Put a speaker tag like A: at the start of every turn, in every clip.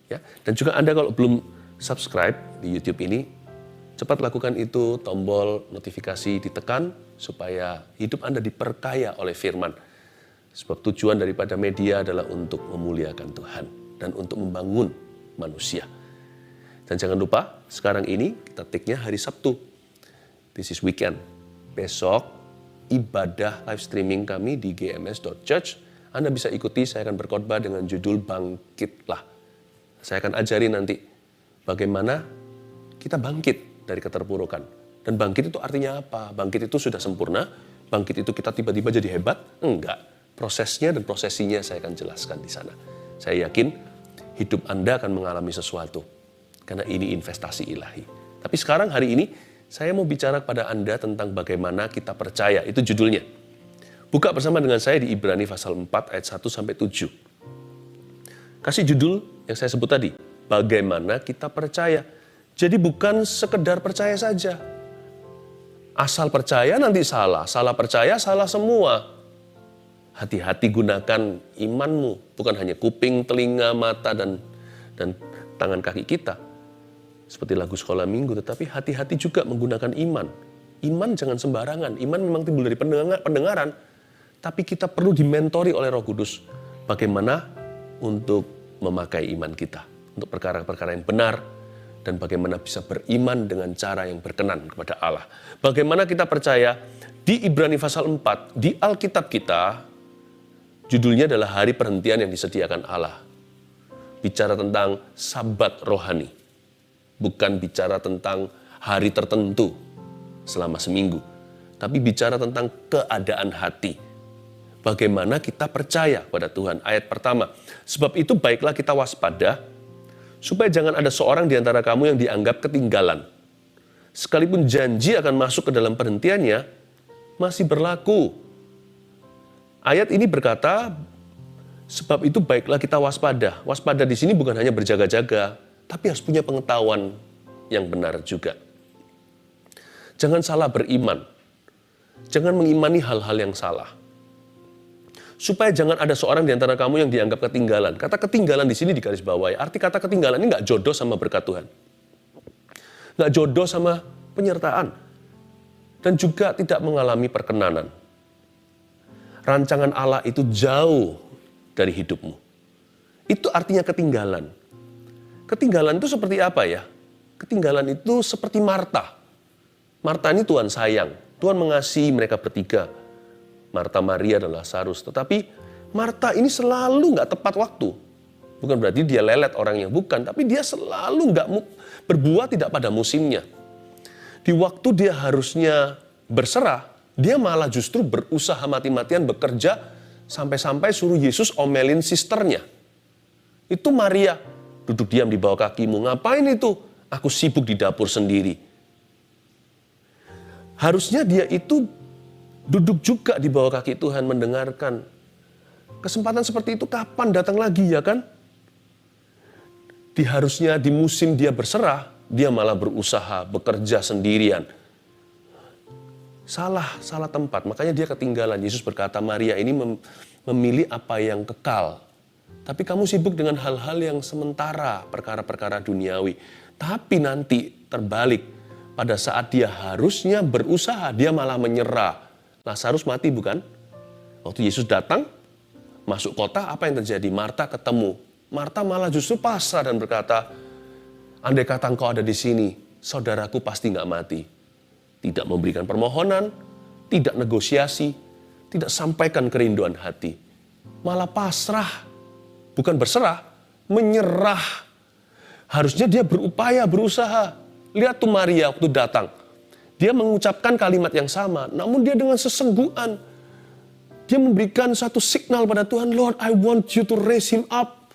A: Ya. Dan juga Anda kalau belum subscribe di YouTube ini, cepat lakukan itu, tombol notifikasi ditekan supaya hidup Anda diperkaya oleh firman. Sebab tujuan daripada media adalah untuk memuliakan Tuhan dan untuk membangun manusia. Dan jangan lupa, sekarang ini kita take-nya hari Sabtu. This is weekend. Besok ibadah live streaming kami di gms.church. Anda bisa ikuti, saya akan berkhotbah dengan judul Bangkitlah. Saya akan ajari nanti bagaimana kita bangkit dari keterpurukan. Dan bangkit itu artinya apa? Bangkit itu sudah sempurna? Bangkit itu kita tiba-tiba jadi hebat? Enggak. Prosesnya dan prosesinya saya akan jelaskan di sana. Saya yakin hidup Anda akan mengalami sesuatu. Karena ini investasi ilahi. Tapi sekarang hari ini saya mau bicara kepada Anda tentang bagaimana kita percaya. Itu judulnya. Buka bersama dengan saya di Ibrani pasal 4 ayat 1-7. Kasih judul yang saya sebut tadi. Bagaimana kita percaya. Jadi bukan sekedar percaya saja. Asal percaya nanti salah. Salah percaya salah semua. Hati-hati gunakan imanmu. Bukan hanya kuping, telinga, mata, dan tangan kaki kita. Seperti lagu sekolah minggu. Tetapi hati-hati juga menggunakan iman. Iman jangan sembarangan. Iman memang timbul dari pendengaran. Tapi kita perlu dimentori oleh Roh Kudus. Bagaimana untuk memakai iman kita. Untuk perkara-perkara yang benar. Dan bagaimana bisa beriman dengan cara yang berkenan kepada Allah. Bagaimana kita percaya di Ibrani pasal 4. Di Alkitab kita. Judulnya adalah hari perhentian yang disediakan Allah. Bicara tentang sabat rohani. Bukan bicara tentang hari tertentu selama seminggu. Tapi bicara tentang keadaan hati. Bagaimana kita percaya pada Tuhan. Ayat pertama. Sebab itu baiklah kita waspada. Supaya jangan ada seorang di antara kamu yang dianggap ketinggalan. Sekalipun janji akan masuk ke dalam perhentiannya. Masih berlaku. Ayat ini berkata, sebab itu baiklah kita waspada. Waspada di sini bukan hanya berjaga-jaga, tapi harus punya pengetahuan yang benar juga. Jangan salah beriman. Jangan mengimani hal-hal yang salah. Supaya jangan ada seorang di antara kamu yang dianggap ketinggalan. Kata ketinggalan di sini digarisbawahi. Arti kata ketinggalan ini nggak jodoh sama berkat Tuhan. Nggak jodoh sama penyertaan. Dan juga tidak mengalami perkenanan. Rancangan Allah itu jauh dari hidupmu. Itu artinya ketinggalan. Ketinggalan itu seperti apa ya? Ketinggalan itu seperti Marta. Marta ini Tuhan sayang. Tuhan mengasihi mereka bertiga. Marta, Maria, dan Lazarus. Tetapi Marta ini selalu nggak tepat waktu. Bukan berarti dia lelet orangnya. Bukan. Tapi dia selalu nggak berbuah tidak pada musimnya. Di waktu dia harusnya berserah, dia malah justru berusaha mati-matian bekerja sampai-sampai suruh Yesus omelin sisternya. Itu Maria, duduk diam di bawah kakimu. Ngapain itu? Aku sibuk di dapur sendiri. Harusnya dia itu duduk juga di bawah kaki Tuhan mendengarkan. Kesempatan seperti itu kapan datang lagi ya kan? Harusnya di musim dia berserah, dia malah berusaha bekerja sendirian. Salah tempat, makanya dia ketinggalan. Yesus berkata, Maria ini memilih apa yang kekal. Tapi kamu sibuk dengan hal-hal yang sementara, perkara-perkara duniawi. Tapi nanti terbalik, pada saat dia harusnya berusaha, dia malah menyerah. Lazarus mati bukan? Waktu Yesus datang, masuk kota, apa yang terjadi? Marta ketemu. Marta malah justru pasrah dan berkata, andai kata engkau ada di sini, saudaraku pasti nggak mati. Tidak memberikan permohonan, tidak negosiasi, tidak sampaikan kerinduan hati. Malah pasrah, bukan berserah, menyerah. Harusnya dia berupaya, berusaha. Lihat tuh Maria waktu datang. Dia mengucapkan kalimat yang sama, namun dia dengan sesenggukan. Dia memberikan satu signal pada Tuhan, Lord, I want you to raise him up.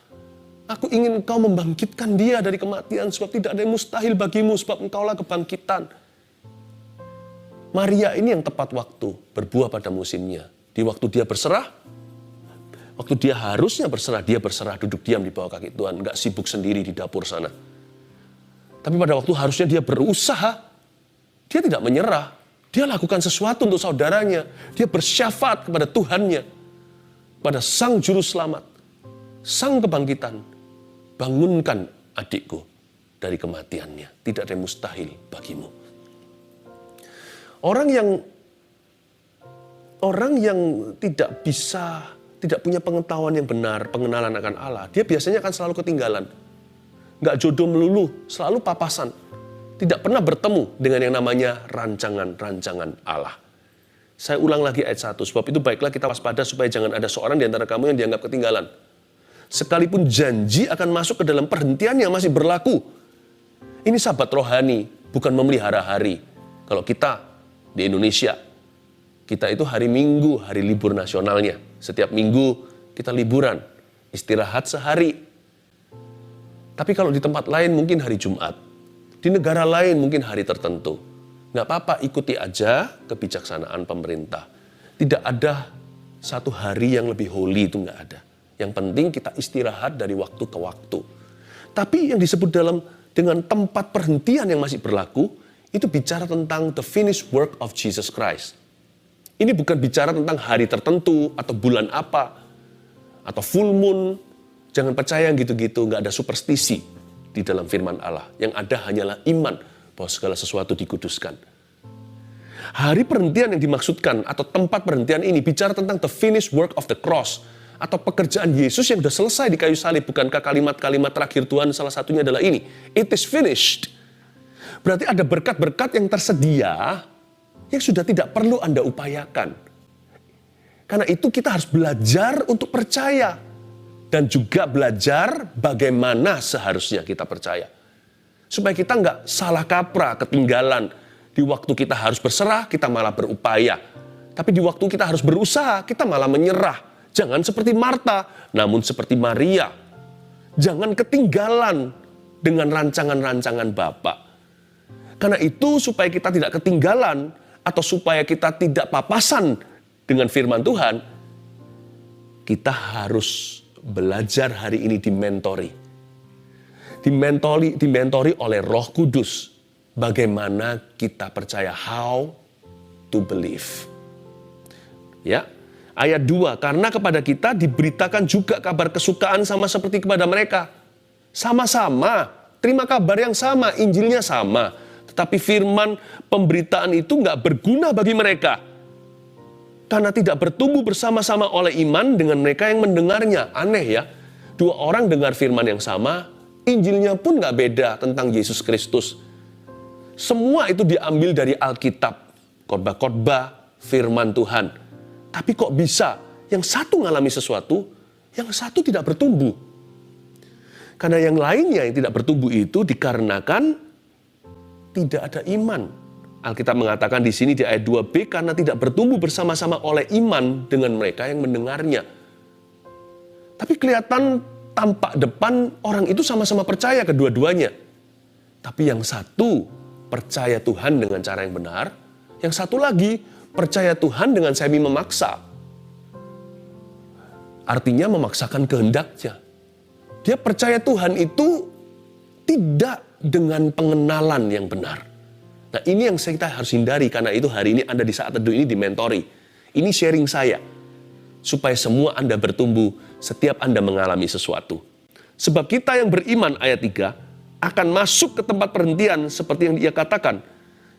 A: Aku ingin engkau membangkitkan dia dari kematian, sebab tidak ada yang mustahil bagimu, sebab engkaulah kebangkitan. Maria ini yang tepat waktu, berbuah pada musimnya. Di waktu dia berserah, waktu dia harusnya berserah, dia berserah duduk diam di bawah kaki Tuhan. Nggak sibuk sendiri di dapur sana. Tapi pada waktu harusnya dia berusaha, dia tidak menyerah. Dia lakukan sesuatu untuk saudaranya. Dia bersyafaat kepada Tuhannya. Pada Sang Juru Selamat. Sang Kebangkitan. bangunkan adikku dari kematiannya. Tidak ada yang mustahil bagimu. Orang yang tidak punya pengetahuan yang benar, pengenalan akan Allah, dia biasanya akan selalu ketinggalan. Nggak jodoh melulu, selalu papasan. Tidak pernah bertemu dengan yang namanya rancangan-rancangan Allah. Saya ulang lagi ayat 1, sebab itu baiklah kita waspada supaya jangan ada seorang di antara kamu yang dianggap ketinggalan. Sekalipun janji akan masuk ke dalam perhentian yang masih berlaku. Ini sahabat rohani, bukan memelihara hari. Kalau kita di Indonesia, kita itu hari Minggu, hari libur nasionalnya. Setiap minggu kita liburan, istirahat sehari. Tapi kalau di tempat lain mungkin hari Jumat. Di negara lain mungkin hari tertentu. Nggak apa-apa, ikuti aja kebijaksanaan pemerintah. Tidak ada satu hari yang lebih holy, itu nggak ada. Yang penting kita istirahat dari waktu ke waktu. Tapi yang disebut dengan tempat perhentian yang masih berlaku, itu bicara tentang the finished work of Jesus Christ. Ini bukan bicara tentang hari tertentu, atau bulan apa, atau full moon. Jangan percaya yang gitu-gitu, nggak ada superstisi di dalam firman Allah. Yang ada hanyalah iman bahwa segala sesuatu dikuduskan. Hari perhentian yang dimaksudkan atau tempat perhentian ini bicara tentang the finished work of the cross, atau pekerjaan Yesus yang sudah selesai di kayu salib. Bukankah kalimat-kalimat terakhir Tuhan salah satunya adalah ini, it is finished. Berarti ada berkat-berkat yang tersedia yang sudah tidak perlu Anda upayakan. Karena itu kita harus belajar untuk percaya. Dan juga belajar bagaimana seharusnya kita percaya. Supaya kita nggak salah kaprah, ketinggalan. Di waktu kita harus berserah, kita malah berupaya. Tapi di waktu kita harus berusaha, kita malah menyerah. Jangan seperti Marta, namun seperti Maria. Jangan ketinggalan dengan rancangan-rancangan Bapa. Karena itu supaya kita tidak ketinggalan, atau supaya kita tidak papasan dengan firman Tuhan, kita harus belajar hari ini dimentori oleh Roh Kudus. Bagaimana kita percaya, how to believe. Ya, ayat 2, karena kepada kita diberitakan juga kabar kesukaan sama seperti kepada mereka. Sama-sama, terima kabar yang sama, Injilnya sama. Tetapi firman pemberitaan itu nggak berguna bagi mereka. Karena tidak bertumbuh bersama-sama oleh iman dengan mereka yang mendengarnya. Aneh ya, dua orang dengar firman yang sama, Injilnya pun nggak beda tentang Yesus Kristus. Semua itu diambil dari Alkitab, khotbah-khotbah, firman Tuhan. Tapi kok bisa yang satu ngalami sesuatu, yang satu tidak bertumbuh? Karena yang lainnya yang tidak bertumbuh itu dikarenakan tidak ada iman. Alkitab mengatakan di sini di ayat 2b, karena tidak bertumbuh bersama-sama oleh iman dengan mereka yang mendengarnya. Tapi kelihatan tampak depan orang itu sama-sama percaya kedua-duanya. Tapi yang satu percaya Tuhan dengan cara yang benar, yang satu lagi percaya Tuhan dengan semi memaksa. Artinya memaksakan kehendaknya. Dia percaya Tuhan itu tidak dengan pengenalan yang benar. Nah, ini yang kita harus hindari, karena itu hari ini Anda di saat teduh ini dimentori. Ini sharing saya, supaya semua Anda bertumbuh setiap Anda mengalami sesuatu. Sebab kita yang beriman, ayat 3, akan masuk ke tempat perhentian seperti yang Ia katakan.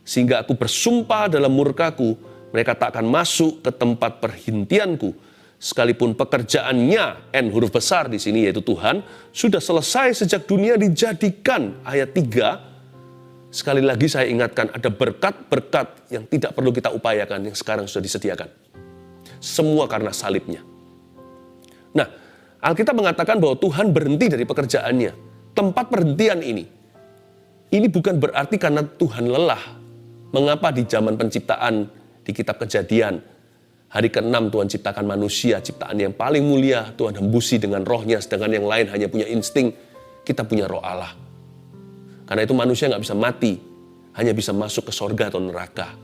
A: Sehingga aku bersumpah dalam murkaku, mereka tak akan masuk ke tempat perhentianku. Sekalipun pekerjaannya, N huruf besar di sini yaitu Tuhan, sudah selesai sejak dunia dijadikan, ayat 3. Sekali lagi saya ingatkan, ada berkat-berkat yang tidak perlu kita upayakan, yang sekarang sudah disediakan. Semua karena salibnya. Nah, Alkitab mengatakan bahwa Tuhan berhenti dari pekerjaannya. Tempat perhentian ini bukan berarti karena Tuhan lelah. Mengapa di zaman penciptaan, di kitab Kejadian, hari ke-6 Tuhan ciptakan manusia, ciptaan yang paling mulia, Tuhan hembusi dengan rohnya, sedangkan yang lain hanya punya insting, kita punya roh Allah. Karena itu manusia nggak bisa mati, hanya bisa masuk ke sorga atau neraka.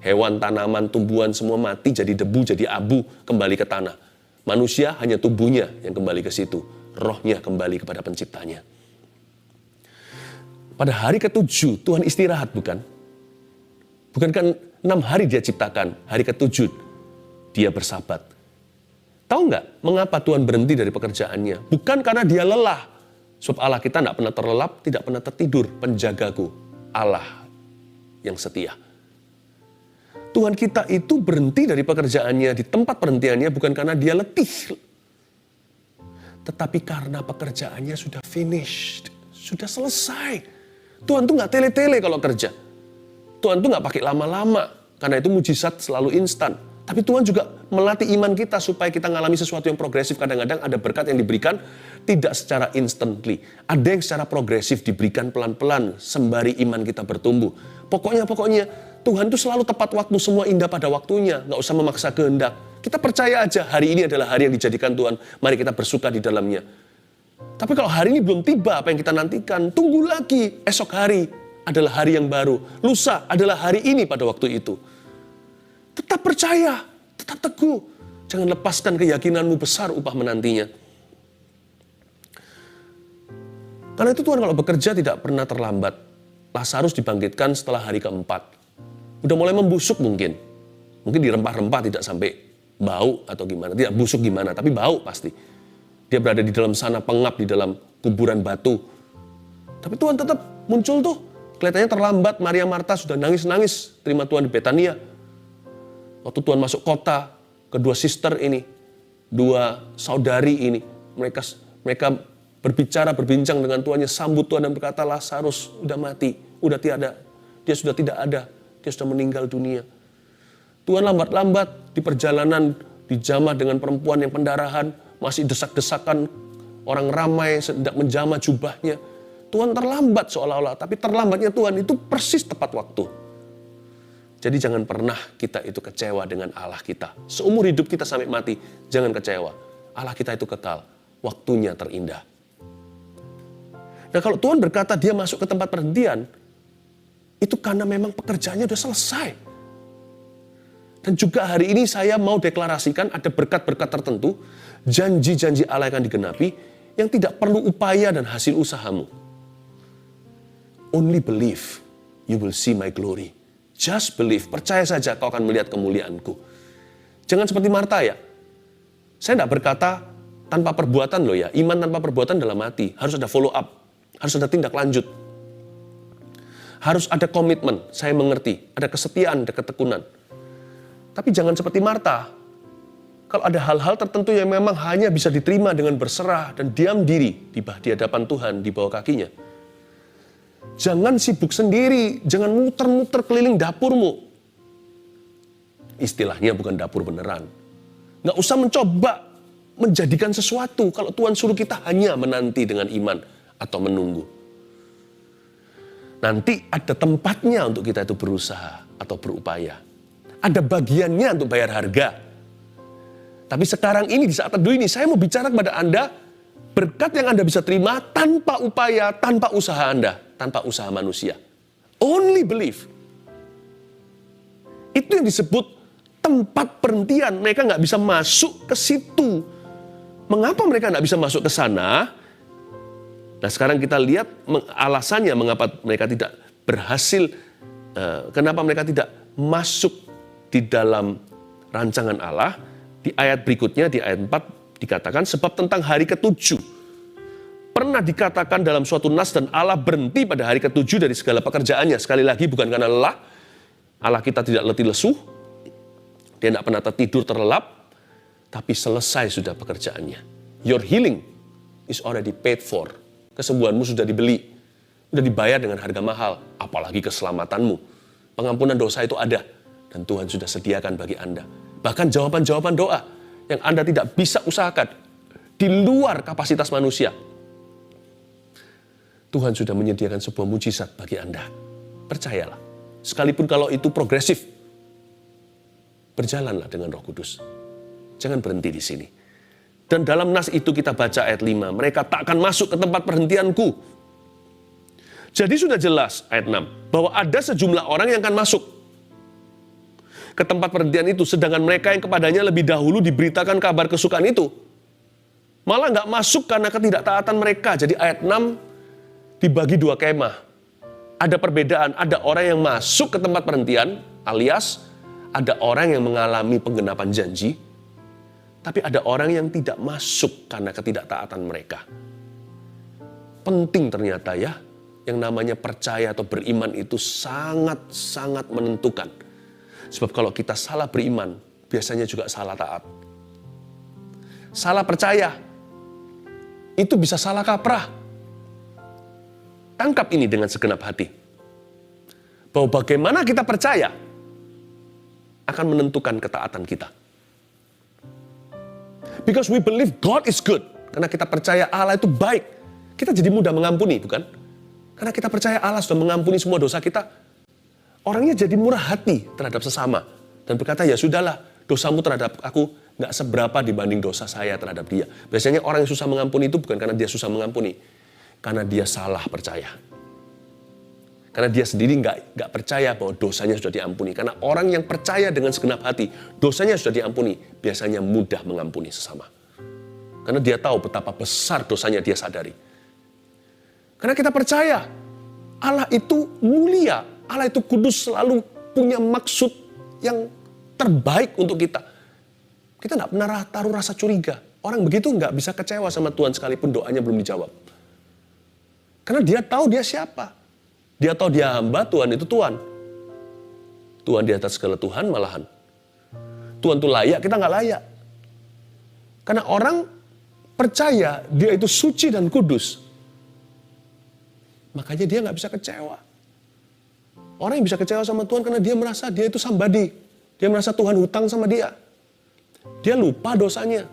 A: Hewan, tanaman, tumbuhan semua mati jadi debu, jadi abu, kembali ke tanah. Manusia hanya tubuhnya yang kembali ke situ, rohnya kembali kepada penciptanya. Pada hari ke-7 Tuhan istirahat, bukan? Bukankah 6 hari dia ciptakan, hari ke-7 dia bersabat. Tahu nggak mengapa Tuhan berhenti dari pekerjaannya? Bukan karena dia lelah, Sebab Allah kita tidak pernah terlelap, tidak pernah tertidur, penjagaku, Allah yang setia. Tuhan kita itu berhenti dari pekerjaannya, di tempat perhentiannya bukan karena dia letih, tetapi karena pekerjaannya sudah finished, sudah selesai. Tuhan tuh nggak tele-tele kalau kerja. Tuhan tuh nggak pakai lama-lama, karena itu mujizat selalu instan. Tapi Tuhan juga melatih iman kita supaya kita ngalami sesuatu yang progresif. Kadang-kadang ada berkat yang diberikan tidak secara instantly. Ada yang secara progresif diberikan pelan-pelan sembari iman kita bertumbuh. Pokoknya Tuhan itu selalu tepat waktu, semua indah pada waktunya. Nggak usah memaksa kehendak. Kita percaya aja hari ini adalah hari yang dijadikan Tuhan. Mari kita bersuka di dalamnya. Tapi kalau hari ini belum tiba apa yang kita nantikan, tunggu lagi. Esok hari adalah hari yang baru. Lusa adalah hari ini pada waktu itu. Tetap percaya, tetap teguh. Jangan lepaskan keyakinanmu, besar upah menantinya. Karena itu Tuhan kalau bekerja tidak pernah terlambat. Lazarus dibangkitkan setelah hari keempat. Udah mulai membusuk mungkin. Mungkin dirempah-rempah tidak sampai bau atau gimana. Tidak busuk gimana, tapi bau pasti. Dia berada di dalam sana, pengap di dalam kuburan batu. Tapi Tuhan tetap muncul tuh. Kelihatannya terlambat, Maria Marta sudah nangis-nangis terima Tuhan di Betania. Waktu Tuhan masuk kota, kedua sister ini, dua saudari ini, mereka berbincang dengan Tuhannya, sambut Tuhan dan berkata, Lazarus sudah mati, sudah tiada, dia sudah tidak ada, dia sudah meninggal dunia. Tuhan lambat-lambat di perjalanan dijamah dengan perempuan yang pendarahan, masih desak-desakan, orang ramai hendak menjamah jubahnya. Tuhan terlambat seolah-olah, tapi terlambatnya Tuhan itu persis tepat waktu. Jadi jangan pernah kita itu kecewa dengan Allah kita. Seumur hidup kita sampai mati, jangan kecewa. Allah kita itu kekal, waktunya terindah. Nah kalau Tuhan berkata dia masuk ke tempat perhentian, itu karena memang pekerjaannya sudah selesai. Dan juga hari ini saya mau deklarasikan ada berkat-berkat tertentu, janji-janji Allah yang akan digenapi, yang tidak perlu upaya dan hasil usahamu. Only believe, you will see my glory. Just believe, percaya saja kau akan melihat kemuliaanku. Jangan seperti Marta ya. Saya tidak berkata tanpa perbuatan loh ya. Iman tanpa perbuatan dalam hati. Harus ada follow up. Harus ada tindak lanjut. Harus ada komitmen. Saya mengerti. Ada kesetiaan, ada ketekunan. Tapi jangan seperti Marta. Kalau ada hal-hal tertentu yang memang hanya bisa diterima dengan berserah dan diam diri di hadapan Tuhan, di bawah kakinya. Jangan sibuk sendiri, jangan muter-muter keliling dapurmu. Istilahnya bukan dapur beneran. Nggak usah mencoba menjadikan sesuatu kalau Tuhan suruh kita hanya menanti dengan iman atau menunggu. Nanti ada tempatnya untuk kita itu berusaha atau berupaya. Ada bagiannya untuk bayar harga. Tapi sekarang ini, di saat teduh ini, saya mau bicara kepada Anda, berkat yang Anda bisa terima tanpa upaya, tanpa usaha Anda. Tanpa usaha manusia. Only believe. Itu yang disebut tempat perhentian. Mereka nggak bisa masuk ke situ. Mengapa mereka nggak bisa masuk ke sana? Nah sekarang kita lihat alasannya mengapa mereka tidak berhasil. Kenapa mereka tidak masuk di dalam rancangan Allah. Di ayat berikutnya, di ayat 4 dikatakan, sebab tentang hari ketujuh. Pernah dikatakan dalam suatu nas dan Allah berhenti pada hari ketujuh dari segala pekerjaannya. Sekali lagi bukan karena lelah. Allah kita tidak letih lesu. Dia tidak pernah tertidur terlelap. Tapi selesai sudah pekerjaannya. Your healing is already paid for. Kesembuhanmu sudah dibeli. Sudah dibayar dengan harga mahal. Apalagi keselamatanmu. Pengampunan dosa itu ada. Dan Tuhan sudah sediakan bagi Anda. Bahkan jawaban-jawaban doa yang Anda tidak bisa usahakan. Di luar kapasitas manusia. Tuhan sudah menyediakan sebuah mujizat bagi Anda. Percayalah. Sekalipun kalau itu progresif. Berjalanlah dengan Roh Kudus. Jangan berhenti di sini. Dan dalam nas itu kita baca ayat 5. Mereka tak akan masuk ke tempat perhentianku. Jadi sudah jelas ayat 6. Bahwa ada sejumlah orang yang akan masuk ke tempat perhentian itu. Sedangkan mereka yang kepadanya lebih dahulu diberitakan kabar kesukaan itu. Malah nggak masuk karena ketidaktaatan mereka. Jadi ayat 6 dibagi dua kemah. Ada perbedaan, ada orang yang masuk ke tempat perhentian, alias ada orang yang mengalami penggenapan janji, tapi ada orang yang tidak masuk karena ketidaktaatan mereka. penting ternyata ya. Yang namanya percaya atau beriman itu sangat-sangat menentukan. Sebab kalau kita salah beriman, biasanya juga salah taat. Salah percaya, itu bisa salah kaprah. Tangkap ini dengan segenap hati. Bahwa bagaimana kita percaya, akan menentukan ketaatan kita. Because we believe God is good. Karena kita percaya Allah itu baik. Kita jadi mudah mengampuni, bukan? Karena kita percaya Allah sudah mengampuni semua dosa kita. Orangnya jadi murah hati terhadap sesama. Dan berkata, ya sudahlah, dosamu terhadap aku nggak seberapa dibanding dosa saya terhadap dia. Biasanya orang yang susah mengampuni itu bukan karena dia susah mengampuni. Karena dia salah percaya. Karena dia sendiri nggak percaya bahwa dosanya sudah diampuni. Karena orang yang percaya dengan segenap hati, dosanya sudah diampuni, biasanya mudah mengampuni sesama. Karena dia tahu betapa besar dosanya, dia sadari. Karena kita percaya, Allah itu mulia, Allah itu kudus, selalu punya maksud yang terbaik untuk kita. Kita nggak pernah taruh rasa curiga. Orang begitu nggak bisa kecewa sama Tuhan sekalipun doanya belum dijawab. Karena dia tahu dia siapa. Dia tahu dia hamba, Tuhan itu Tuhan. Tuhan di atas segala Tuhan malahan. Tuhan itu layak, kita nggak layak. Karena orang percaya dia itu suci dan kudus. Makanya dia nggak bisa kecewa. Orang yang bisa kecewa sama Tuhan karena dia merasa dia itu somebody. Dia merasa Tuhan hutang sama dia. Dia lupa dosanya.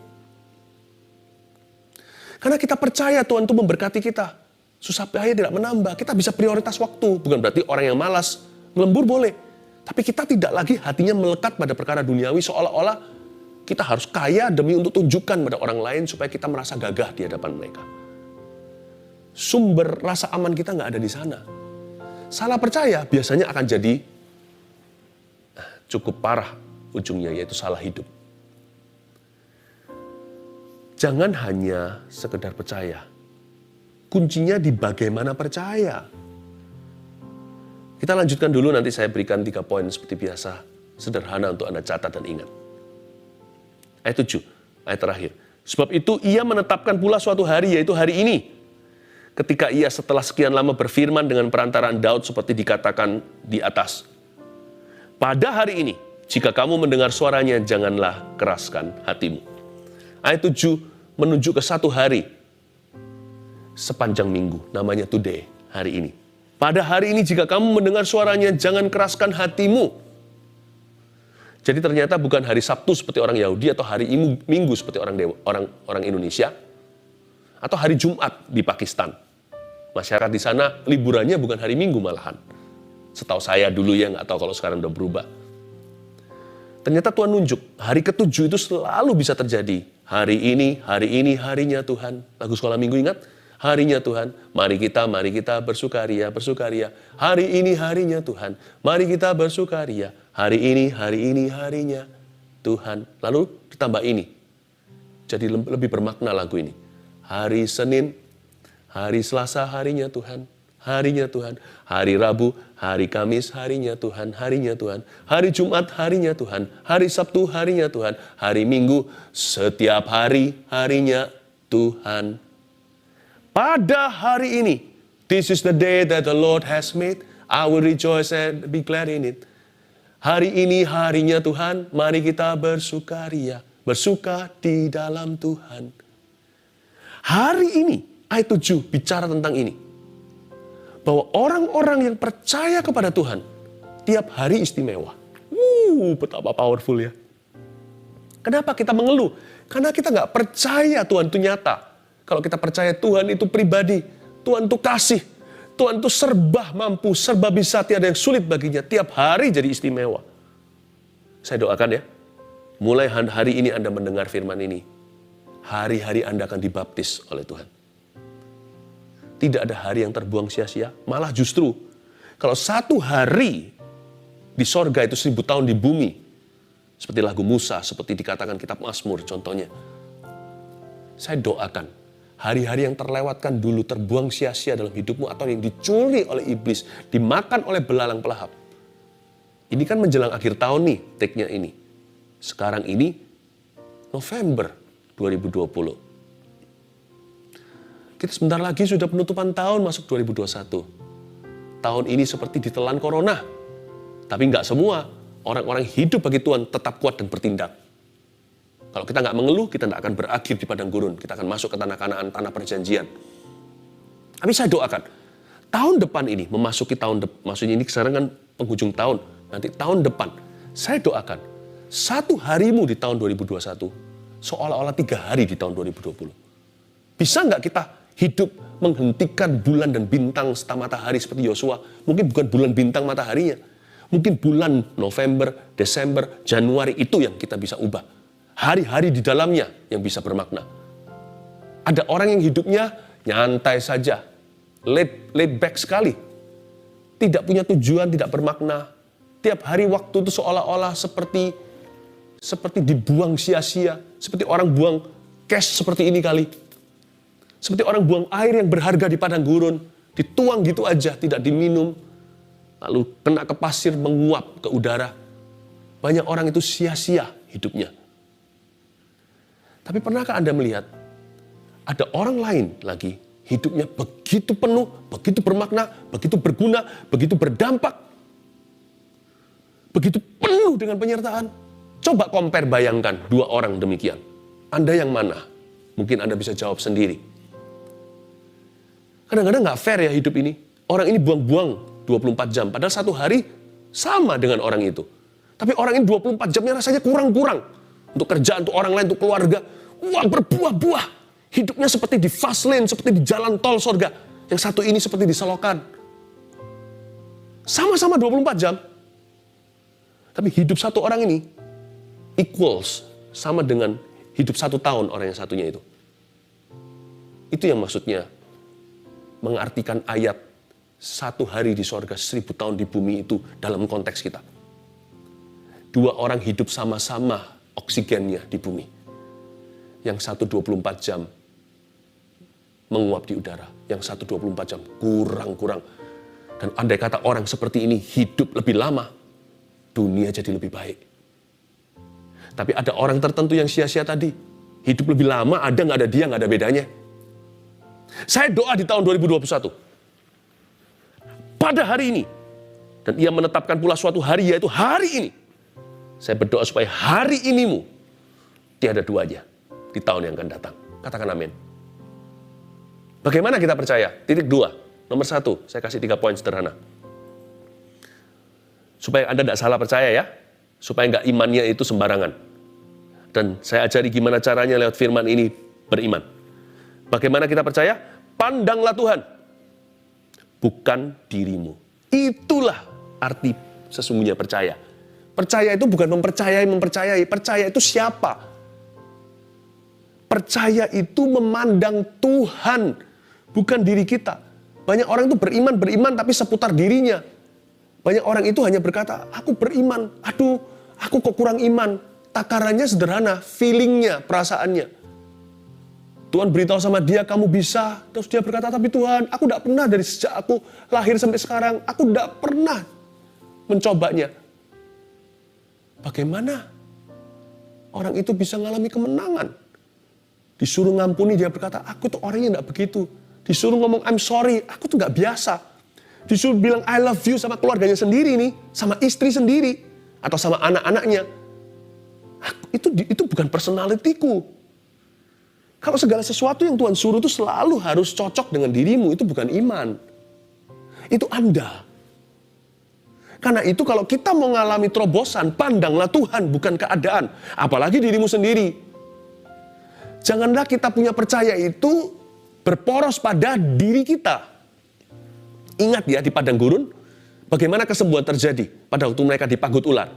A: Karena kita percaya Tuhan itu memberkati kita. Susah payah tidak menambah. Kita bisa prioritas waktu. Bukan berarti orang yang malas melembur boleh. Tapi kita tidak lagi hatinya melekat pada perkara duniawi seolah-olah kita harus kaya demi untuk tunjukkan pada orang lain supaya kita merasa gagah di hadapan mereka. Sumber rasa aman kita nggak ada di sana. Salah percaya biasanya akan jadi cukup parah ujungnya, yaitu salah hidup. Jangan hanya sekedar percaya. Kuncinya di bagaimana percaya. Kita lanjutkan dulu, nanti saya berikan 3 poin seperti biasa. Sederhana untuk Anda catat dan ingat. Ayat 7, ayat terakhir. Sebab itu ia menetapkan pula suatu hari, yaitu hari ini. Ketika ia setelah sekian lama berfirman dengan perantaraan Daud seperti dikatakan di atas. Pada hari ini, jika kamu mendengar suaranya, janganlah keraskan hatimu. Ayat 7 menunjuk ke satu hari sepanjang minggu, namanya today, hari ini. Pada hari ini jika kamu mendengar suaranya, jangan keraskan hatimu. Jadi ternyata bukan hari Sabtu seperti orang Yahudi atau hari Minggu seperti orang Indonesia, atau hari Jumat di Pakistan. Masyarakat di sana liburannya bukan hari Minggu malahan. Setahu saya dulu ya, nggak tahu kalau sekarang udah berubah. Ternyata Tuhan nunjuk, hari ke-7 itu selalu bisa terjadi. Hari ini harinya Tuhan. Lagu sekolah minggu ingat? Harinya Tuhan, mari kita bersukaria. Hari ini harinya Tuhan, mari kita bersukaria. Hari ini harinya Tuhan. Lalu ditambah ini, jadi lebih bermakna lagu ini. Hari Senin, hari Selasa harinya Tuhan. Hari Rabu, hari Kamis harinya Tuhan. Hari Jumat harinya Tuhan. Hari Sabtu harinya Tuhan. Hari Minggu, setiap hari harinya Tuhan. Pada hari ini, this is the day that the Lord has made. I will rejoice and be glad in it. Hari ini harinya Tuhan, mari kita bersukaria. Bersuka di dalam Tuhan. Hari ini, ayat 7 bicara tentang ini. Bahwa orang-orang yang percaya kepada Tuhan, tiap hari istimewa. Betapa powerful ya. Kenapa kita mengeluh? Karena kita nggak percaya Tuhan itu nyata. Kalau kita percaya Tuhan itu pribadi, Tuhan itu kasih, Tuhan itu serba mampu, serba bisa, tiada yang sulit baginya. Tiap hari jadi istimewa. Saya doakan ya, mulai hari ini Anda mendengar firman ini, hari-hari Anda akan dibaptis oleh Tuhan. Tidak ada hari yang terbuang sia-sia, malah justru, kalau satu hari di sorga itu 1000 tahun di bumi, seperti lagu Musa, seperti dikatakan kitab Mazmur contohnya. Saya doakan, hari-hari yang terlewatkan dulu terbuang sia-sia dalam hidupmu atau yang dicuri oleh iblis, dimakan oleh belalang pelahap. Ini kan menjelang akhir tahun nih, take-nya ini. Sekarang ini November 2020. Kita sebentar lagi sudah penutupan tahun masuk 2021. Tahun ini seperti ditelan corona. Tapi nggak semua orang-orang hidup bagi Tuhan tetap kuat dan bertindak. Kalau kita nggak mengeluh, kita nggak akan berakhir di padang gurun. Kita akan masuk ke tanah Kanaan, tanah perjanjian. Tapi saya doakan, tahun depan ini, memasuki tahun depan, maksudnya ini sekarang kan penghujung tahun, nanti tahun depan, saya doakan, satu harimu di tahun 2021, seolah-olah 3 hari di tahun 2020. Bisa nggak kita hidup menghentikan bulan dan bintang serta matahari seperti Yosua? Mungkin bukan bulan bintang mataharinya. Mungkin bulan November, Desember, Januari itu yang kita bisa ubah. Hari-hari di dalamnya yang bisa bermakna. Ada orang yang hidupnya nyantai saja. Laid back sekali. Tidak punya tujuan, tidak bermakna. Tiap hari waktu itu seolah-olah seperti dibuang sia-sia. Seperti orang buang cash seperti ini kali. Seperti orang buang air yang berharga di padang gurun. Dituang gitu aja, tidak diminum. Lalu kena ke pasir, menguap ke udara. Banyak orang itu sia-sia hidupnya. Tapi pernahkah Anda melihat ada orang lain lagi hidupnya begitu penuh, begitu bermakna, begitu berguna, begitu berdampak, begitu penuh dengan penyertaan? Coba compare, bayangkan 2 orang demikian. Anda yang mana? Mungkin Anda bisa jawab sendiri. Kadang-kadang nggak fair ya hidup ini. Orang ini buang-buang 24 jam, padahal 1 hari sama dengan orang itu. Tapi orang ini 24 jamnya rasanya kurang-kurang. Untuk kerjaan, untuk orang lain, untuk keluarga. Wah, berbuah-buah. Hidupnya seperti di fast lane, seperti di jalan tol surga. Yang satu ini seperti di selokan. Sama-sama 24 jam. Tapi hidup satu orang ini equals, sama dengan hidup 1 tahun orang yang satunya itu. Itu yang maksudnya mengartikan ayat 1 hari di surga, 1000 tahun di bumi itu dalam konteks kita. 2 orang hidup sama-sama oksigennya di bumi. Yang satu 24 jam menguap di udara. Yang satu 24 jam kurang-kurang. Dan andai kata orang seperti ini hidup lebih lama, dunia jadi lebih baik. Tapi ada orang tertentu yang sia-sia tadi. Hidup lebih lama, ada nggak ada dia, nggak ada bedanya. Saya doa di tahun 2021. Pada hari ini. Dan ia menetapkan pula suatu hari, yaitu hari ini. Saya berdoa supaya hari inimu tiada duanya di tahun yang akan datang. Katakan amin. Bagaimana kita percaya? Titik 2. Nomor 1, saya kasih 3 poin sederhana. Supaya Anda tidak salah percaya ya. Supaya nggak imannya itu sembarangan. Dan saya ajari gimana caranya lewat firman ini beriman. Bagaimana kita percaya? Pandanglah Tuhan. Bukan dirimu. Itulah arti sesungguhnya percaya. Percaya itu bukan mempercayai. Percaya itu siapa? Percaya itu memandang Tuhan, bukan diri kita. Banyak orang itu beriman tapi seputar dirinya. Banyak orang itu hanya berkata, aku beriman, aduh, aku kok kurang iman. Takarannya sederhana, feelingnya, perasaannya. Tuhan beritahu sama dia, kamu bisa. Terus dia berkata, tapi Tuhan, aku tidak pernah dari sejak aku lahir sampai sekarang, aku tidak pernah mencobanya. Bagaimana orang itu bisa mengalami kemenangan? Disuruh ngampuni, dia berkata, aku tuh orangnya tidak begitu. Disuruh ngomong, I'm sorry, aku tuh gak biasa. Disuruh bilang, I love you sama keluarganya sendiri nih, sama istri sendiri, atau sama anak-anaknya. Itu bukan personalitiku. Kalau segala sesuatu yang Tuhan suruh itu selalu harus cocok dengan dirimu, itu bukan iman. Itu Anda. Karena itu kalau kita mau mengalami terobosan, pandanglah Tuhan, bukan keadaan. Apalagi dirimu sendiri. Janganlah kita punya percaya itu berporos pada diri kita. Ingat ya di padang gurun, bagaimana kesembuhan terjadi pada waktu mereka dipagut ular.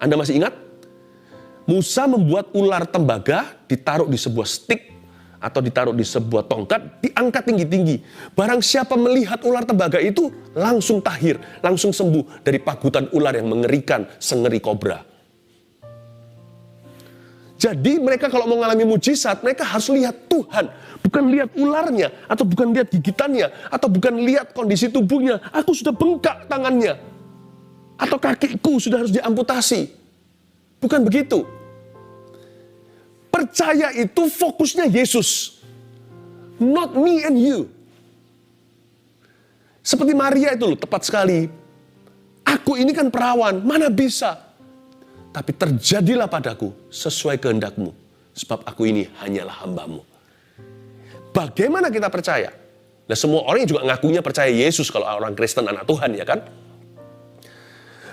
A: Anda masih ingat? Musa membuat ular tembaga ditaruh di sebuah stik atau ditaruh di sebuah tongkat, diangkat tinggi-tinggi. Barang siapa melihat ular tembaga itu langsung tahir, langsung sembuh dari pagutan ular yang mengerikan, sengeri kobra. Jadi mereka kalau mau mengalami mujizat, mereka harus lihat Tuhan. Bukan lihat ularnya, atau bukan lihat gigitannya, atau bukan lihat kondisi tubuhnya. Aku sudah bengkak tangannya. Atau kakiku sudah harus diamputasi. Bukan begitu. Percaya itu fokusnya Yesus. Not me and you. Seperti Maria itu loh, tepat sekali. Aku ini kan perawan, mana bisa. Tapi terjadilah padaku sesuai kehendakmu. Sebab aku ini hanyalah hambamu. Bagaimana kita percaya? Nah, semua orang juga ngakunya percaya Yesus kalau orang Kristen anak Tuhan, ya kan?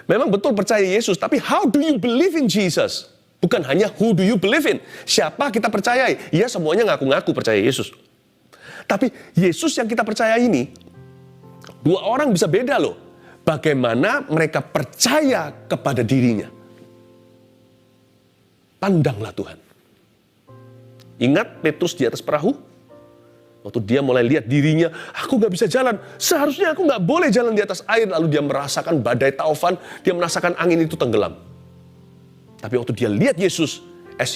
A: Memang betul percaya Yesus, tapi how do you believe in Jesus? Bukan hanya who do you believe in. Siapa kita percayai? Ya semuanya ngaku-ngaku percaya Yesus. Tapi Yesus yang kita percaya ini, dua orang bisa beda loh. Bagaimana mereka percaya kepada dirinya. Pandanglah Tuhan. Ingat Petrus di atas perahu? Waktu dia mulai lihat dirinya, aku gak bisa jalan. Seharusnya aku gak boleh jalan di atas air. Lalu dia merasakan badai taufan, dia merasakan angin itu tenggelam. Tapi waktu dia lihat Yesus, as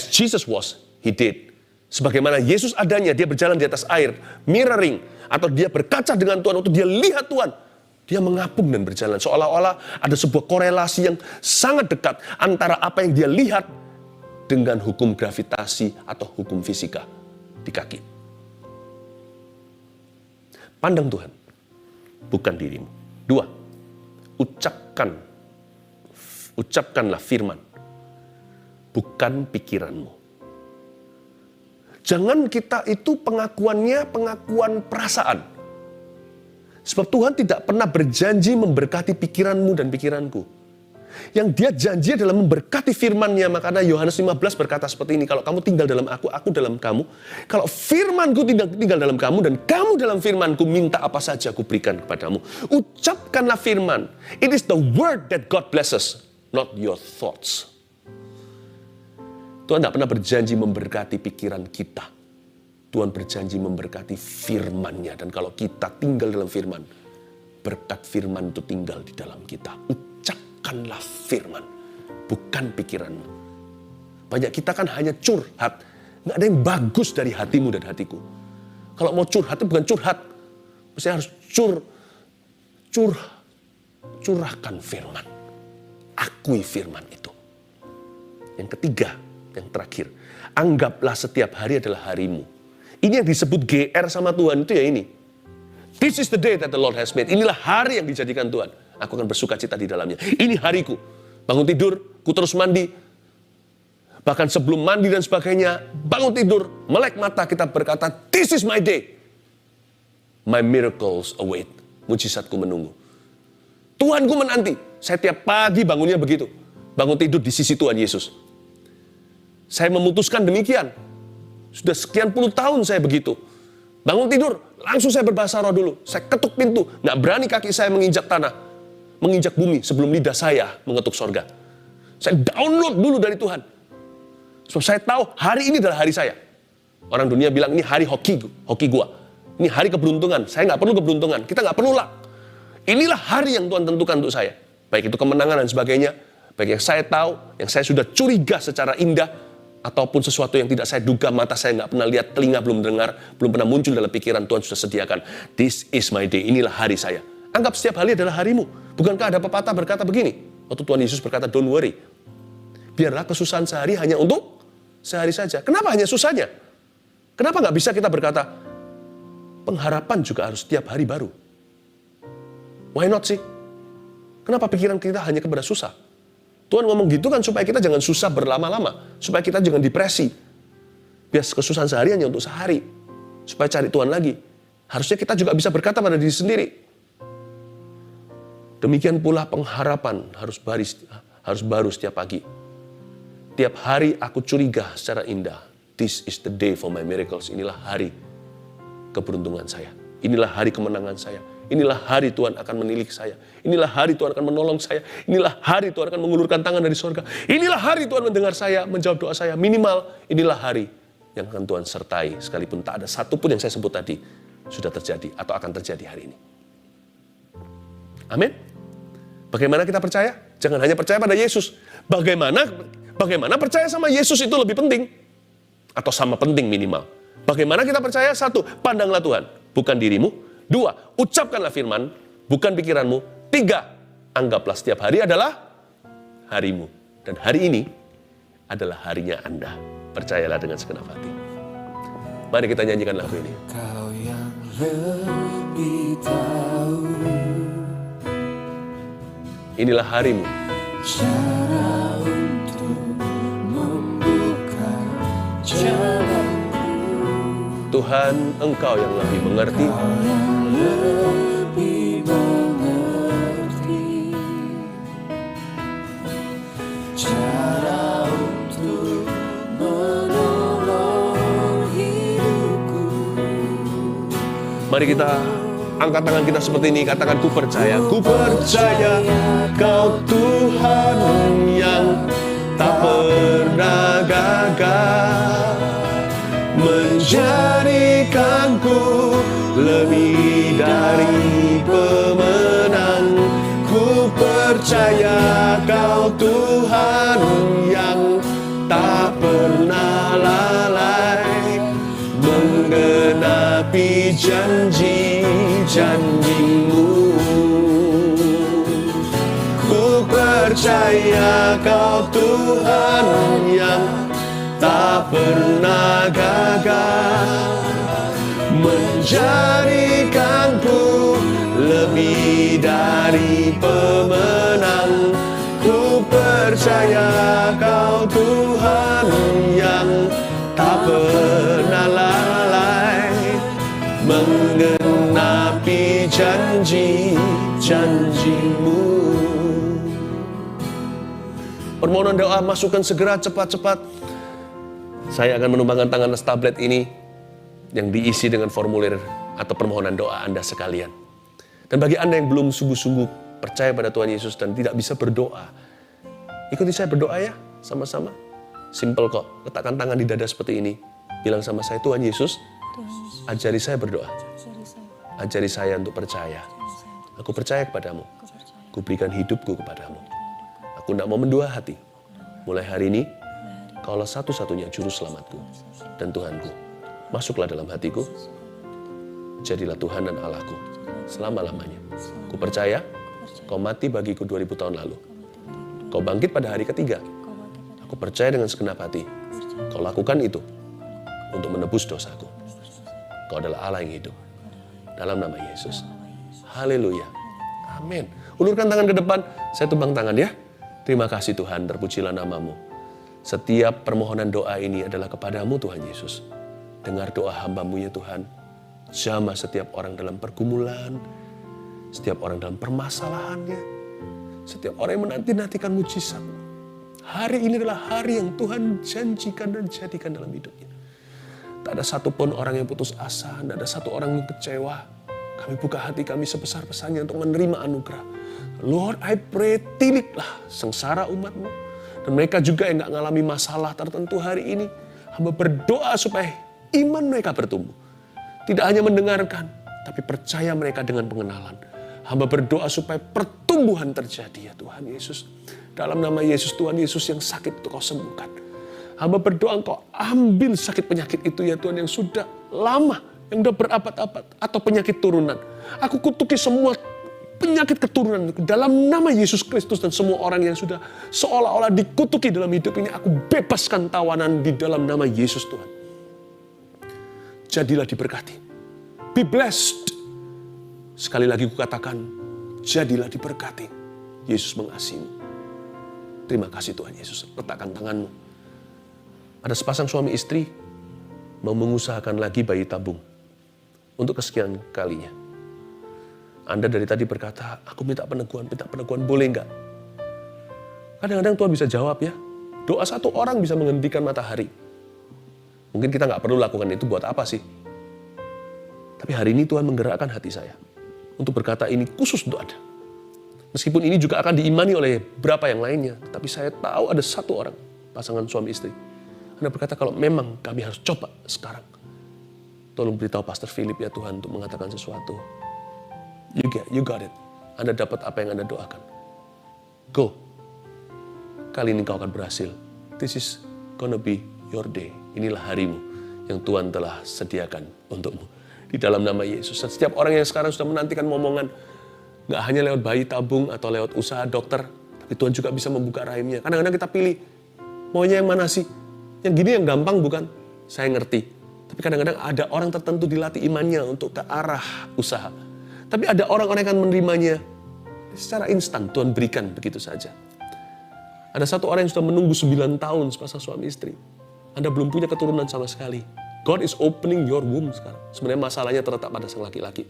A: Jesus was, he did. Sebagaimana Yesus adanya, dia berjalan di atas air, mirroring, atau dia berkaca dengan Tuhan. Waktu dia lihat Tuhan, dia mengapung dan berjalan. Seolah-olah ada sebuah korelasi yang sangat dekat antara apa yang dia lihat dengan hukum gravitasi atau hukum fisika di kaki. Pandang Tuhan, bukan dirimu. 2, ucapkanlah firman, bukan pikiranmu. Jangan kita itu pengakuannya pengakuan perasaan. Sebab Tuhan tidak pernah berjanji memberkati pikiranmu dan pikiranku. Yang dia janji adalah memberkati firman-Nya. Makanya Yohanes 15 berkata seperti ini, kalau kamu tinggal dalam aku dalam kamu. Kalau firman-Ku tinggal dalam kamu dan kamu dalam firman-Ku, minta apa saja aku berikan kepadamu. Ucapkanlah firman. It is the word that God blesses, not your thoughts. Tuhan tidak pernah berjanji memberkati pikiran kita. Tuhan berjanji memberkati firman-Nya. Dan kalau kita tinggal dalam firman, berkat firman itu tinggal di dalam kita. Ucapkanlah firman, bukan pikiranmu. Banyak kita kan hanya curhat. Nggak ada yang bagus dari hatimu dan hatiku. Kalau mau curhat itu bukan curhat. Mesti harus curahkan firman. Akui firman itu. Yang ketiga, yang terakhir. Anggaplah setiap hari adalah harimu. Ini yang disebut GR sama Tuhan itu ya ini. This is the day that the Lord has made. Inilah hari yang dijadikan Tuhan. Aku akan bersuka cita di dalamnya. Ini hariku. Bangun tidur, ku terus mandi. Bahkan sebelum mandi dan sebagainya, bangun tidur, melek mata kita berkata, this is my day. My miracles await. Mujizatku menunggu. Tuhanku menanti. Saya tiap pagi bangunnya begitu. Bangun tidur di sisi Tuhan Yesus. Saya memutuskan demikian. Sudah sekian puluh tahun saya begitu. Bangun tidur, langsung saya berbahasa roh dulu. Saya ketuk pintu, nggak berani kaki saya menginjak tanah, menginjak bumi sebelum lidah saya mengetuk sorga. Saya download dulu dari Tuhan. Sebab saya tahu hari ini adalah hari saya. Orang dunia bilang ini hari hoki gua. Ini hari keberuntungan. Saya nggak perlu keberuntungan. Kita nggak perlu luck. Inilah hari yang Tuhan tentukan untuk saya. Baik itu kemenangan dan sebagainya. Baik yang saya tahu, yang saya sudah curiga secara indah, ataupun sesuatu yang tidak saya duga, mata saya nggak pernah lihat, telinga belum dengar, belum pernah muncul dalam pikiran, Tuhan sudah sediakan. This is my day, inilah hari saya. Anggap setiap hari adalah harimu. Bukankah ada pepatah berkata begini? Waktu Tuhan Yesus berkata, don't worry. Biarlah kesusahan sehari hanya untuk sehari saja. Kenapa hanya susahnya? Kenapa nggak bisa kita berkata, pengharapan juga harus setiap hari baru? Why not sih? Kenapa pikiran kita hanya kepada susah? Tuhan ngomong gitu kan supaya kita jangan susah berlama-lama. Supaya kita jangan depresi. Biar kesusahan sehari hanya untuk sehari. Supaya cari Tuhan lagi. Harusnya kita juga bisa berkata pada diri sendiri. Demikian pula pengharapan harus baru setiap pagi. Tiap hari aku curiga secara indah. This is the day for my miracles. Inilah hari keberuntungan saya. Inilah hari kemenangan saya. Inilah hari Tuhan akan menilik saya. Inilah hari Tuhan akan menolong saya. Inilah hari Tuhan akan mengulurkan tangan dari surga. Inilah hari Tuhan mendengar saya, menjawab doa saya. Minimal inilah hari yang akan Tuhan sertai. Sekalipun tak ada satupun yang saya sebut tadi sudah terjadi atau akan terjadi hari ini. Amin. Bagaimana kita percaya? Jangan hanya percaya pada Yesus. Bagaimana percaya sama Yesus itu lebih penting. Atau sama penting minimal. Bagaimana kita percaya? 1, pandanglah Tuhan, bukan dirimu. 2, ucapkanlah firman, bukan pikiranmu. 3, anggaplah setiap hari adalah harimu. Dan hari ini adalah harinya Anda. Percayalah dengan segenap hati. Mari kita nyanyikan lagu ini.
B: Kau yang lebih tahu
A: Inilah harimu.
B: cara untuk membuka jalanku.
A: Tuhan, Engkau yang lebih mengerti.
B: Kau yang lebih mengerti cara untuk menolong hidupku.
A: Mari kita angkat tangan kita seperti ini, katakan ku percaya. Ku percaya Kau Tuhan yang tak pernah gagal, menjadikanku lebih dari pemenang. Ku percaya Kau Tuhan yang tak pernah lalai, menggenapi janji-janjimu. Ku percaya Kau Tuhan yang tak pernah gagal, menjadikanku lebih dari pemenang. Ku percaya Kau Tuhan yang tak pernah lalai, menggenapi janji-janjimu. Permohonan doa masukkan segera, cepat-cepat. Saya akan menumpangkan tangan tablet ini yang diisi dengan formulir atau permohonan doa Anda sekalian. Dan bagi Anda yang belum sungguh-sungguh percaya pada Tuhan Yesus dan tidak bisa berdoa, ikuti saya berdoa ya, sama-sama. Simple kok, letakkan tangan di dada seperti ini. Bilang sama saya, Tuhan Yesus, ajari saya berdoa. Ajari saya untuk percaya. Aku percaya kepadamu. Ku berikan hidupku kepadamu. Aku tidak mau mendua hati. Mulai hari ini, Kaulah satu-satunya juru selamatku dan Tuhanku. Masuklah dalam hatiku. Jadilah Tuhan dan Allahku selama-lamanya. Ku percaya Kau mati bagiku 2000 tahun lalu. Kau bangkit pada hari ketiga. Aku percaya dengan segenap hati. Kau lakukan itu untuk menebus dosaku. Kau adalah Allah yang hidup. Dalam nama Yesus. Haleluya. Amin. Ulurkan tangan ke depan. Saya tumpang tangan ya. Terima kasih Tuhan, terpujilah namamu. Setiap permohonan doa ini adalah kepadamu Tuhan Yesus. Dengar doa hamba-Mu ya Tuhan. Jamah setiap orang dalam pergumulan, setiap orang dalam permasalahannya, setiap orang yang menanti-nantikan mujizat. Hari ini adalah hari yang Tuhan janjikan dan jadikan dalam hidupnya. Tak ada satupun orang yang putus asa, tak ada satu orang yang kecewa. Kami buka hati kami sebesar-besarnya untuk menerima anugerah. Lord, I pray, tiliklah sengsara umat-Mu. Dan mereka juga yang gak mengalami masalah tertentu hari ini. Hamba berdoa supaya iman mereka bertumbuh. Tidak hanya mendengarkan, tapi percaya mereka dengan pengenalan. Hamba berdoa supaya pertumbuhan terjadi ya Tuhan Yesus. Dalam nama Yesus, Tuhan Yesus yang sakit itu Kau sembuhkan. Hamba berdoa Engkau ambil sakit penyakit itu ya Tuhan yang sudah lama, yang sudah berabad-abad, atau penyakit turunan. Aku kutuki semua penyakit keturunan dalam nama Yesus Kristus, dan semua orang yang sudah seolah-olah dikutuki dalam hidup ini, aku bebaskan tawanan di dalam nama Yesus Tuhan. Jadilah diberkati. Be blessed. Sekali lagi kukatakan, jadilah diberkati. Yesus mengasihimu. Terima kasih Tuhan Yesus. Letakkan tanganmu. Ada sepasang suami istri mau mengusahakan lagi bayi tabung untuk kesekian kalinya. Anda dari tadi berkata, aku minta peneguhan, boleh enggak? Kadang-kadang Tuhan bisa jawab ya. Doa satu orang bisa menghentikan matahari. Mungkin kita nggak perlu lakukan itu buat apa sih? Tapi hari ini Tuhan menggerakkan hati saya untuk berkata ini khusus untuk Anda. Meskipun ini juga akan diimani oleh berapa yang lainnya, tapi saya tahu ada satu orang, pasangan suami istri. Anda berkata kalau memang kami harus coba sekarang. Tolong beritahu Pastor Philip ya Tuhan untuk mengatakan sesuatu. You got it. Anda dapat apa yang Anda doakan. Go. Kali ini kau akan berhasil. This is gonna be your day. Inilah harimu yang Tuhan telah sediakan untukmu. Di dalam nama Yesus. Setiap orang yang sekarang sudah menantikan momongan, nggak hanya lewat bayi tabung atau lewat usaha dokter, tapi Tuhan juga bisa membuka rahimnya. Kadang-kadang kita pilih, maunya yang mana sih? Yang gini yang gampang bukan? Saya ngerti. Tapi kadang-kadang ada orang tertentu dilatih imannya untuk ke arah usaha. Tapi ada orang-orang yang akan menerimanya secara instan, Tuhan berikan begitu saja. Ada satu orang yang sudah menunggu 9 tahun sepasang suami istri. Anda belum punya keturunan sama sekali. God is opening your womb sekarang. Sebenarnya masalahnya terletak pada sang laki-laki.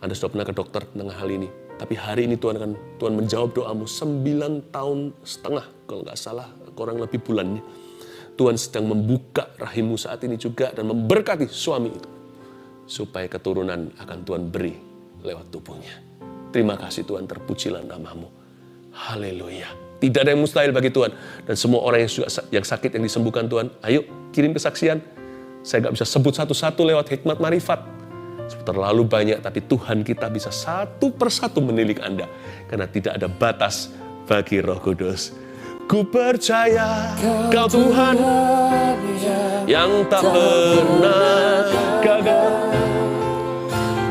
A: Anda sudah pernah ke dokter tentang hal ini. Tapi hari ini Tuhan menjawab doamu 9 tahun setengah. Kalau nggak salah, kurang lebih bulannya. Tuhan sedang membuka rahimmu saat ini juga dan memberkati suami itu. Supaya keturunan akan Tuhan beri lewat tubuhnya. Terima kasih Tuhan, terpujilah namamu. Haleluya. Tidak ada yang mustahil bagi Tuhan. Dan semua orang yang sakit yang disembuhkan Tuhan, ayo kirim kesaksian. Saya nggak bisa sebut satu-satu lewat hikmat marifat. Terlalu banyak, tapi Tuhan kita bisa satu persatu menilik Anda. Karena tidak ada batas bagi Roh Kudus. Ku percaya Kau Tuhan yang tak pernah gagal,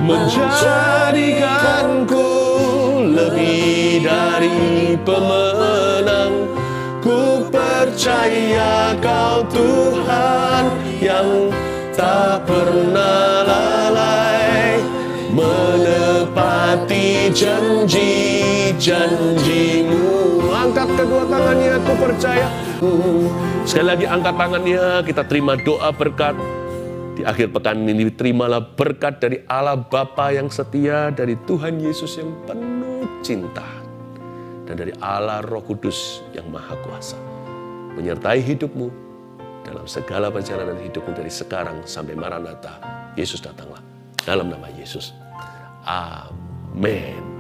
A: menjadikanku lebih dari pemenang. Ku percaya Kau Tuhan yang tak pernah lalai, menepati janji-janjimu. Angkat kedua tangannya, ku percaya. Sekali lagi angkat tangannya, kita terima doa berkat. Di akhir pekan ini terimalah berkat dari Allah Bapa yang setia, dari Tuhan Yesus yang penuh cinta, dan dari Allah Roh Kudus yang Maha Kuasa. Menyertai hidupmu dalam segala perjalanan hidupmu dari sekarang sampai Maranatha. Yesus datanglah. Dalam nama Yesus. Amin.